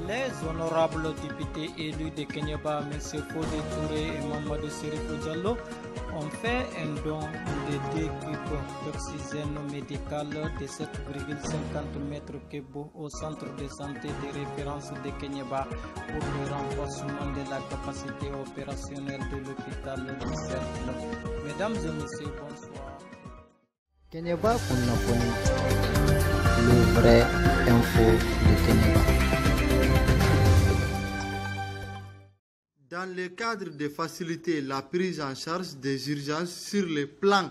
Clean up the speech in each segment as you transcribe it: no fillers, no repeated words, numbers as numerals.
Les honorables députés élus de Kenyaba, M. Fodé Touré et Mamadou Serifou Diallo, ont fait un don de 2 cubes d'oxygène médical de 7,50 mètres cubes au centre de santé de référence de Kenyaba pour le renforcement de la capacité opérationnelle de l'hôpital du Cercle. Mesdames et messieurs, bonsoir. Kenyaba Kunaponi, le vrai info de Kenyaba. Dans le cadre de faciliter la prise en charge des urgences sur les plans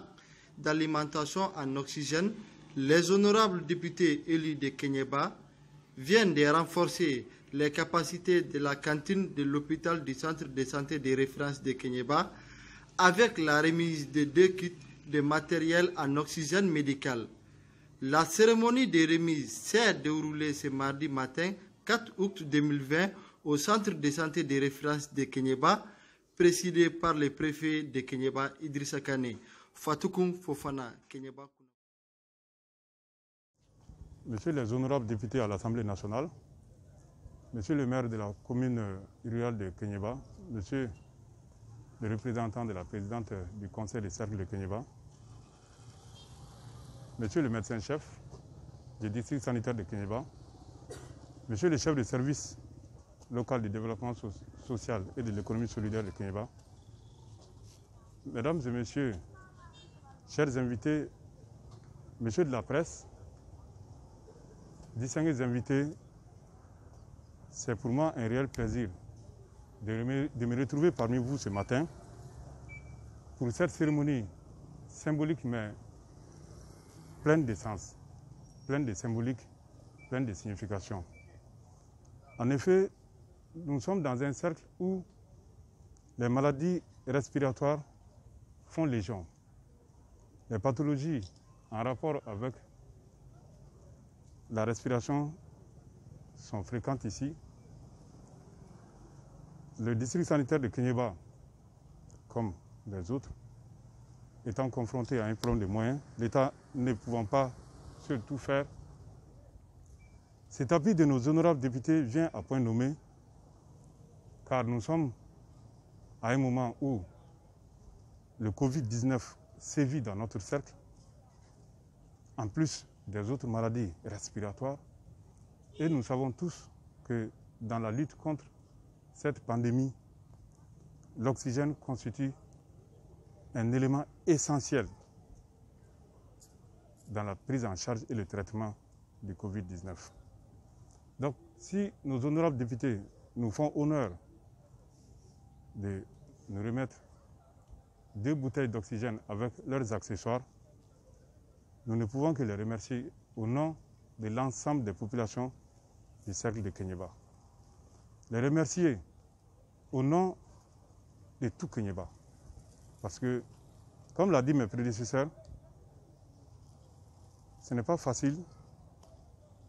d'alimentation en oxygène, les honorables députés élus de Kenyaba viennent de renforcer les capacités de la cantine de l'hôpital du centre de santé de référence de Kenyaba avec la remise de 2 kits de matériel en oxygène médical. La cérémonie de remise s'est déroulée ce mardi matin 4 août 2020 au centre de santé de référence de Kenyaba, présidé par le préfet de Kenyaba, Idrissa Kane. Fatoukoum Fofana, Kenyaba. Monsieur les honorables députés à l'Assemblée nationale, Monsieur le maire de la commune rurale de Kenyaba, Monsieur le représentant de la présidente du conseil des cercles de Kenyaba, Monsieur le médecin-chef du district sanitaire de Kenyaba, Monsieur le chef de service local du développement social et de l'économie solidaire de Kenyaba, Mesdames et Messieurs, chers invités, Messieurs de la presse, distingués invités, c'est pour moi un réel plaisir de me retrouver parmi vous ce matin pour cette cérémonie symbolique mais pleine de sens, pleine de symbolique, pleine de signification. En effet, nous sommes dans un cercle où les maladies respiratoires font légion. Les pathologies en rapport avec la respiration sont fréquentes ici. Le district sanitaire de Kenyaba, comme les autres, étant confronté à un problème de moyens, l'État ne pouvant pas seul tout faire, cet appui de nos honorables députés vient à point nommé, car nous sommes à un moment où le Covid-19 sévit dans notre cercle, en plus des autres maladies respiratoires, et nous savons tous que dans la lutte contre cette pandémie, l'oxygène constitue un élément essentiel dans la prise en charge et le traitement du Covid-19. Donc, si nos honorables députés nous font honneur de nous remettre 2 bouteilles d'oxygène avec leurs accessoires, nous ne pouvons que les remercier au nom de l'ensemble des populations du cercle de Kenyaba. Les remercier au nom de tout Kenyaba. Parce que, comme l'a dit mes prédécesseurs, ce n'est pas facile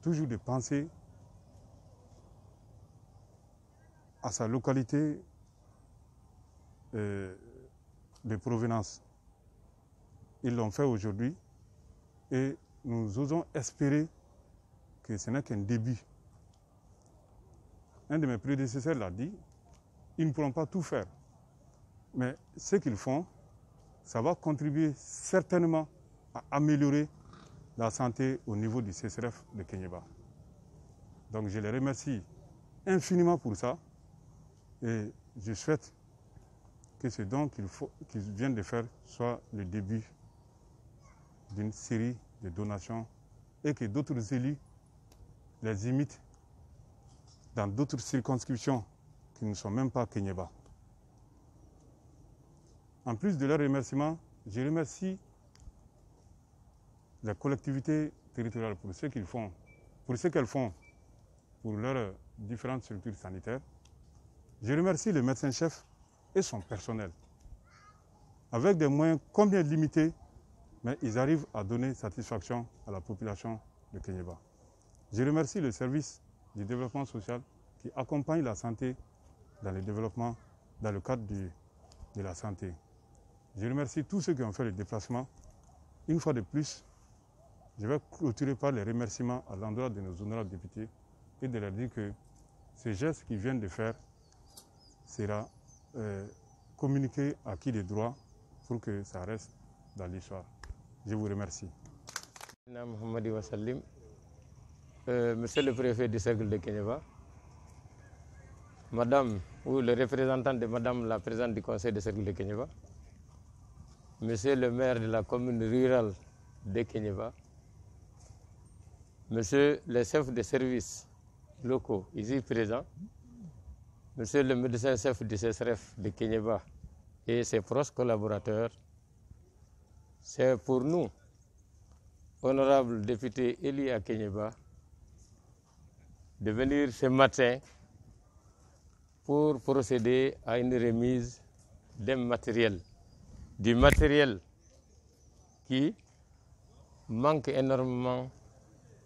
toujours de penser à sa localité de provenance. Ils l'ont fait aujourd'hui et nous osons espérer que ce n'est qu'un début. Un de mes prédécesseurs l'a dit, ils ne pourront pas tout faire. Mais ce qu'ils font, ça va contribuer certainement à améliorer la santé au niveau du CSRF de Kenyaba. Donc je les remercie infiniment pour ça et je souhaite que ce don qu'ils viennent de faire soit le début d'une série de donations et que d'autres élus les imitent dans d'autres circonscriptions qui ne sont même pas Kenyaba. En plus de leurs remerciements, je remercie les collectivités territoriales pour ce qu'elles font pour leurs différentes structures sanitaires. Je remercie le médecin-chef et son personnel. Avec des moyens combien limités, mais ils arrivent à donner satisfaction à la population de Kenyaba. Je remercie le service du développement social qui accompagne la santé dans le développement, dans le cadre de la santé. Je remercie tous ceux qui ont fait le déplacement. Une fois de plus, je vais clôturer par les remerciements à l'endroit de nos honorables députés et de leur dire que ce geste qu'ils viennent de faire sera communiqué à qui de droit pour que ça reste dans l'histoire. Je vous remercie. Monsieur le préfet du cercle de Kéniéba, Madame ou le représentant de Madame la présidente du conseil du cercle de Kéniéba, Monsieur le maire de la commune rurale de Kéniéba, Monsieur le chef de services locaux ici présents, Monsieur le médecin-chef du CSRF de Kéniéba et ses proches collaborateurs, c'est pour nous, honorables députés élus à Kéniéba, de venir ce matin pour procéder à une remise d'un matériel, du matériel qui manque énormément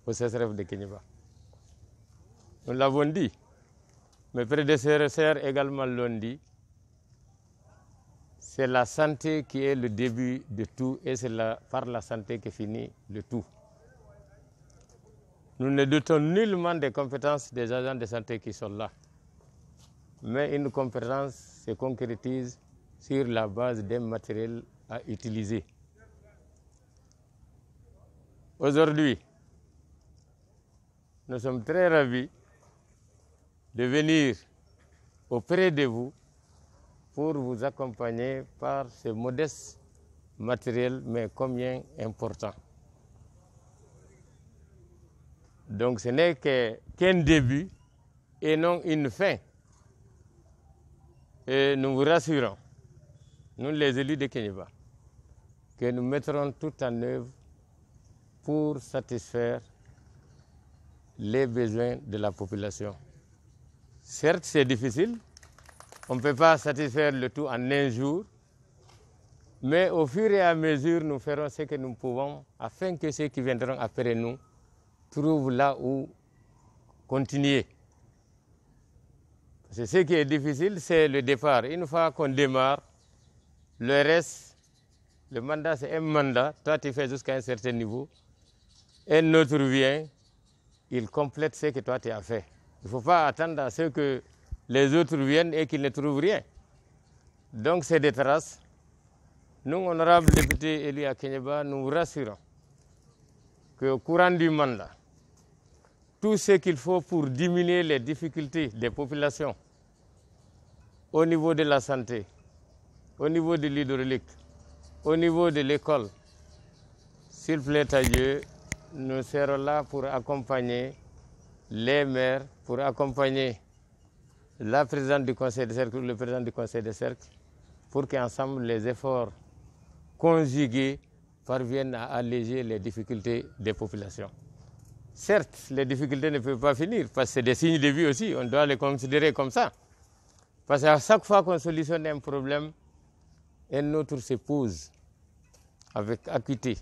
au CSRF de Kéniéba. Nous l'avons dit, mes prédécesseurs également l'ont dit, c'est la santé qui est le début de tout et c'est par la santé que finit le tout. Nous ne doutons nullement des compétences des agents de santé qui sont là. Mais une compétence se concrétise sur la base d'un matériel à utiliser. Aujourd'hui, nous sommes très ravis de venir auprès de vous pour vous accompagner par ce modeste matériel, mais combien important. Donc ce n'est qu'un début et non une fin. Et nous vous rassurons, nous les élus de Kéniéba, que nous mettrons tout en œuvre pour satisfaire les besoins de la population. Certes, c'est difficile, on ne peut pas satisfaire le tout en un jour, mais au fur et à mesure, nous ferons ce que nous pouvons afin que ceux qui viendront après nous trouvent là où continuer. Parce que ce qui est difficile, c'est le départ. Une fois qu'on démarre, le reste, le mandat, c'est un mandat. Toi, tu fais jusqu'à un certain niveau. Un autre vient, il complète ce que toi, tu as fait. Il ne faut pas attendre à ce que les autres viennent et qu'ils ne trouvent rien. Donc, c'est des traces. Nous, honorables députés élus à Kéniéba, nous vous rassurons qu'au courant du mandat, tout ce qu'il faut pour diminuer les difficultés des populations au niveau de la santé, au niveau de l'hydraulique, au niveau de l'école, s'il plaît à Dieu, nous serons là pour accompagner les maires, pour accompagner la présidente du conseil de cercle, le président du conseil de cercle, pour qu'ensemble les efforts conjugués parviennent à alléger les difficultés des populations. Certes, les difficultés ne peuvent pas finir, parce que c'est des signes de vie aussi, on doit les considérer comme ça. Parce qu'à chaque fois qu'on solutionne un problème, un autre se pose avec acuité.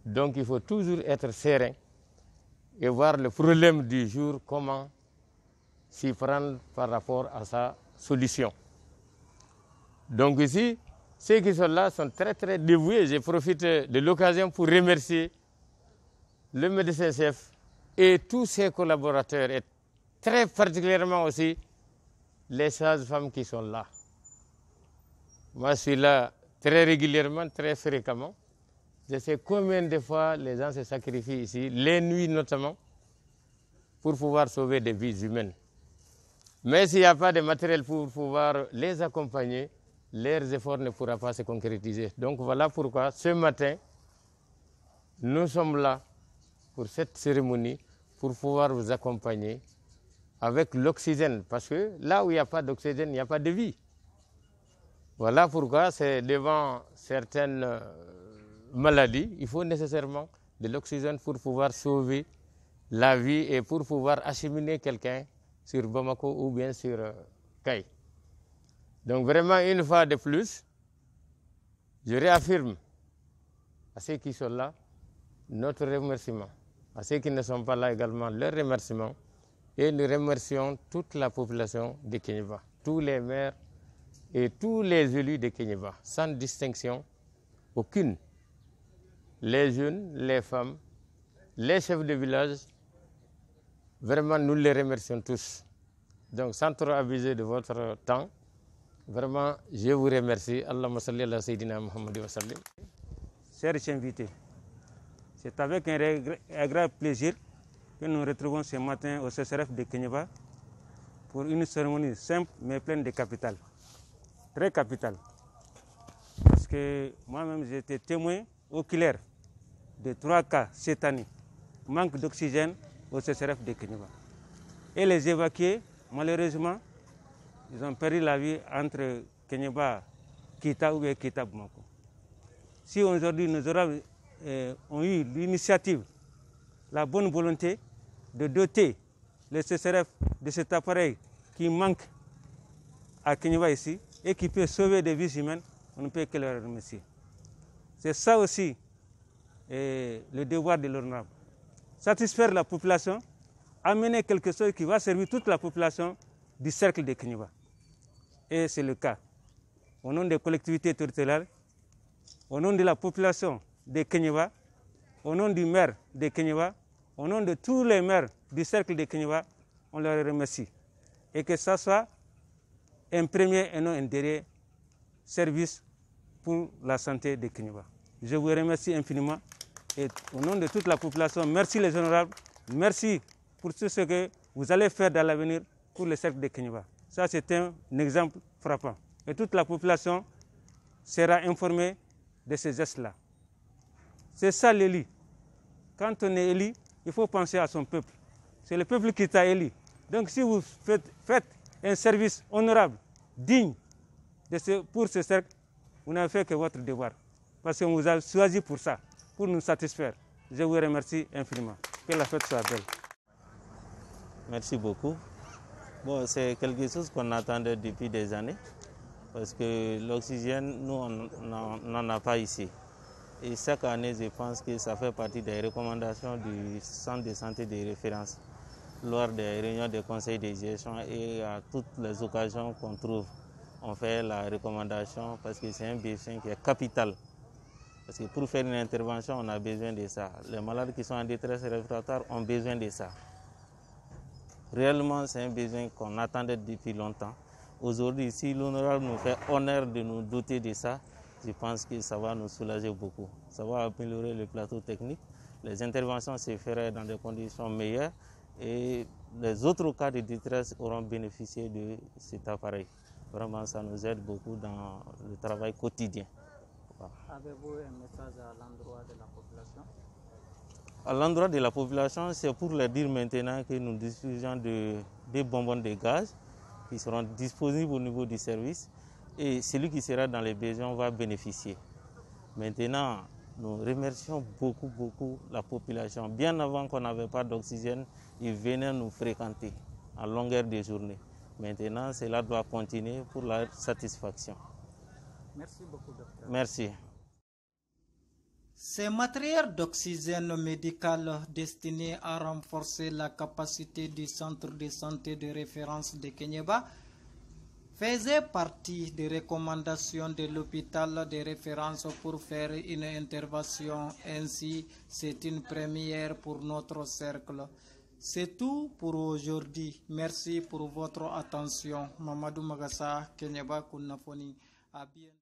Donc il faut toujours être serein et voir le problème du jour, comment s'y prendre par rapport à sa solution. Donc ici, ceux qui sont là sont très très dévoués. Je profite de l'occasion pour remercier le médecin-chef et tous ses collaborateurs, et très particulièrement aussi les sages-femmes qui sont là. Moi, je suis là très régulièrement, très fréquemment. Je sais combien de fois les gens se sacrifient ici, les nuits notamment, pour pouvoir sauver des vies humaines. Mais s'il n'y a pas de matériel pour pouvoir les accompagner, leurs efforts ne pourront pas se concrétiser. Donc voilà pourquoi ce matin, nous sommes là pour cette cérémonie, pour pouvoir vous accompagner avec l'oxygène. Parce que là où il n'y a pas d'oxygène, il n'y a pas de vie. Voilà pourquoi c'est devant certaines maladies, il faut nécessairement de l'oxygène pour pouvoir sauver la vie et pour pouvoir acheminer quelqu'un sur Bamako ou bien sur Kay. Donc vraiment, une fois de plus, je réaffirme à ceux qui sont là notre remerciement. À ceux qui ne sont pas là également, leur remerciement. Et nous remercions toute la population de Kéniéba, tous les maires et tous les élus de Kéniéba, sans distinction aucune. Les jeunes, les femmes, les chefs de village, Vraiment, nous les remercions tous. Donc, sans trop abuser de votre temps, vraiment, je vous remercie. Allahumma salli ala Sayyidina Muhammad wa sallim. Chers invités, c'est avec un grand plaisir que nous nous retrouvons ce matin au CCRF de Kéniéba pour une cérémonie simple mais pleine de capital. Très capital. Parce que moi-même, j'ai été témoin oculaire de 3 cas cette année. Manque d'oxygène au CCRF de Kéniéba. Et les évacués, malheureusement, ils ont perdu la vie entre Kéniéba, Kita ou Kita Bamako. Si aujourd'hui nous ont eu l'initiative, la bonne volonté de doter le CCRF de cet appareil qui manque à Kéniéba ici et qui peut sauver des vies humaines, on ne peut que leur remercier. C'est ça aussi le devoir de l'honorable. Satisfaire la population, amener quelque chose qui va servir toute la population du cercle de Kéniéba. Et c'est le cas. Au nom des collectivités territoriales, au nom de la population de Kéniéba, au nom du maire de Kéniéba, au nom de tous les maires du cercle de Kéniéba, on leur remercie. Et que ça soit un premier et non un dernier service pour la santé de Kéniéba. Je vous remercie infiniment et au nom de toute la population, merci les honorables, merci pour tout ce que vous allez faire dans l'avenir pour le cercle de Kéniéba. Ça, c'est un exemple frappant. Et toute la population sera informée de ces gestes-là. C'est ça l'élu. Quand on est élu, il faut penser à son peuple. C'est le peuple qui t'a élu. Donc si vous faites un service honorable, digne pour ce cercle, vous n'avez fait que votre devoir. Parce qu'on vous a choisi pour ça, pour nous satisfaire. Je vous remercie infiniment. Que la fête soit belle. Merci beaucoup. Bon, c'est quelque chose qu'on attendait depuis des années. Parce que l'oxygène, nous, on n'en a pas ici. Et chaque année, je pense que ça fait partie des recommandations du centre de santé de référence lors des réunions des conseils de gestion et à toutes les occasions qu'on trouve. On fait la recommandation parce que c'est un besoin qui est capital. Parce que pour faire une intervention, on a besoin de ça. Les malades qui sont en détresse respiratoire ont besoin de ça. Réellement, c'est un besoin qu'on attendait depuis longtemps. Aujourd'hui, si l'honorable nous fait honneur de nous doter de ça, je pense que ça va nous soulager beaucoup. Ça va améliorer le plateau technique. Les interventions se feraient dans des conditions meilleures et les autres cas de détresse auront bénéficié de cet appareil. Vraiment, ça nous aide beaucoup dans le travail quotidien. Voilà. Avez-vous un message à l'endroit de la population? À l'endroit de la population, c'est pour leur dire maintenant que nous disposons des bonbons de gaz qui seront disponibles au niveau du service et celui qui sera dans les besoins va bénéficier. Maintenant, nous remercions beaucoup la population. Bien avant qu'on n'avait pas d'oxygène, ils venaient nous fréquenter à longueur de journée. Maintenant, cela doit continuer pour leur satisfaction. Merci beaucoup, docteur. Merci. Ces matériels d'oxygène médical destinés à renforcer la capacité du centre de santé de référence de Kéniéba faisaient partie des recommandations de l'hôpital de référence pour faire une intervention. Ainsi, c'est une première pour notre cercle. C'est tout pour aujourd'hui. Merci pour votre attention. Mamadou Magassa, Kéniéba Kounafoni. À bientôt.